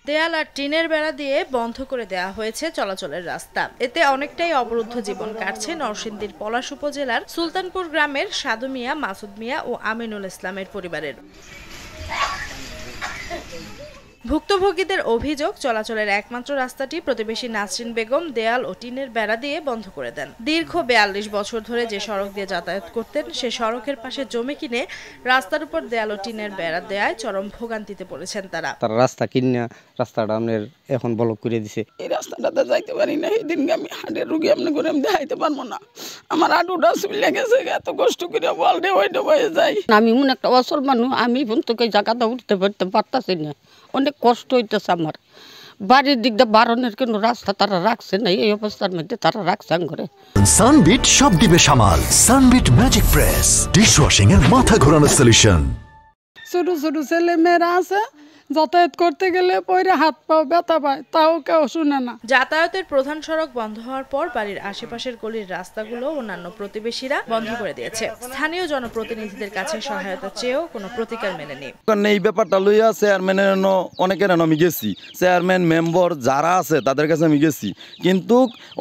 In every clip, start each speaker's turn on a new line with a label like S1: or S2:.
S1: দেয়াল আর টিনের বেড়া দিয়ে বন্ধ করে দেওয়া হয়েছে চলাচলের রাস্তা। এতে অনেকটাই অবরুদ্ধ জীবন কাটছে নরসিংদীর পলাশ উপজেলার সুলতানপুর গ্রামের সাদু মিয়া, মাসুদ মিয়া ও আমিনুল ইসলামের পরিবারের। ভুক্তভোগীদের অভিযোগ, চলাচলের একমাত্র রাস্তাটি প্রতিবেশী নাসরিন বেগম দেয়াল ও টিনের বেড়া দিয়ে বন্ধ করে দেন। দীর্ঘ ৪২ বছর ধরে যে সড়ক দিয়ে যাতায়াত করতেন, সে সড়কের পাশে জমি কিনে রাস্তার উপর দেয়াল ও টিনের বেড়া দেয়ায় চরম ভোগান্তিতে পড়েছেন তারা।
S2: রাস্তা কিনা রাস্তাটা আপনার এখন ব্লক করে দিছে।
S3: এই রাস্তাটাতে যাইতে পারি না, এই দিন আমি হাড়ের রুগী আপনি করে আমি দেখাইতে পারবো না। আমার হাঁটুটা চুলে গেছে, এত কষ্ট করে বলতে হয়ে যায়।
S4: আমি মনে একটা অসল মানুষ, আমি বন্ধুকে জায়গাটা উঠতে পারতেছি না, অনেক কষ্ট হইতেছে আমার। বাড়ির দিক দিয়ে বারণের কোনো রাস্তা তারা রাখছে না, এই অবস্থার মধ্যে তারা রাখছে ঘরে।
S5: সানবিট সব দিবে সামাল। সানবিট ম্যাজিক প্রেস ডিশওয়াশিং এর মাথা ঘোরানো সলিউশন।
S3: ছোট ছোট ছেলে মেয়েরা আছে, যাতায়াত করতে গেলে পরে হাত পাও ব্যথা পায়, তাও কেউ শুনে না।
S1: যাতায়াতের প্রধান সড়ক বন্ধ হওয়ার পর বাড়ির আশেপাশের গলির রাস্তাগুলো অন্যান্য প্রতিবেশীরা বন্ধ করে দিয়েছে। স্থানীয় জনপ্রতিনিধিদের কাছে সহায়তা চেয়েও কোনো প্রতিকার মেলেনি।
S6: এই ব্যাপারটা লইয়া চেয়ারম্যানের অনেকের আমি গেছি, চেয়ারম্যান মেম্বার যারা আছে তাদের কাছে আমি গেছি, কিন্তু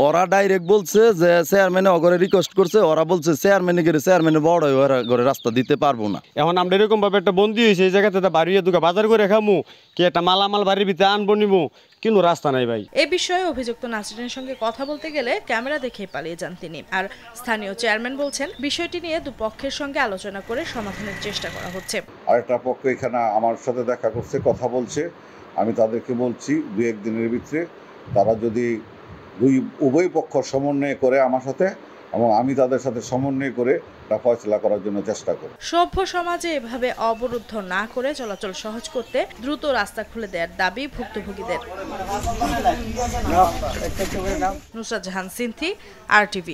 S6: ওরা ডাইরেক্ট বলছে যে চেয়ারম্যানে অগরে রিকোয়েস্ট করছে, ওরা বলছে চেয়ারম্যানের বড় ঘরে রাস্তা দিতে পারবো না।
S2: এখন আমরা এরকম ভাবে একটা বন্দি হয়েছে, এই জায়গাতে বাড়িয়ে দুটো বাজার করে খামু, কি একটা মালামাল বাড়ির ভিতরে আনবো নিবো, কিন্তু রাস্তা নাই ভাই।
S1: এ বিষয়ে অভিযুক্ত নাসরিনের সঙ্গে কথা বলতে গেলে ক্যামেরা দেখে পালিয়ে যান তিনি। আর স্থানীয় চেয়ারম্যান বলছেন, বিষয়টি নিয়ে দুপক্ষের সঙ্গে আলোচনা করে সমাধানের চেষ্টা করা হচ্ছে।
S7: আরেকটা পক্ষ এখানে আমার সাথে দেখা করছে, কথা বলছে। আমি তাদেরকে বলছি ২-১ দিনের ভিতরে তারা যদি উভয় পক্ষ সমন্বয় করে আমার সাথে, এবং আমি তাদের সাথে সমন্বয় করে ফয়সালা করার জন্য চেষ্টা করি।
S1: সভ্য সমাজে এভাবে অবরুদ্ধ না করে চলাচল সহজ করতে দ্রুত রাস্তা খুলে দেওয়ার দাবি ভুক্তভোগীদের। নুসরাত জাহান সিনথি, RTV।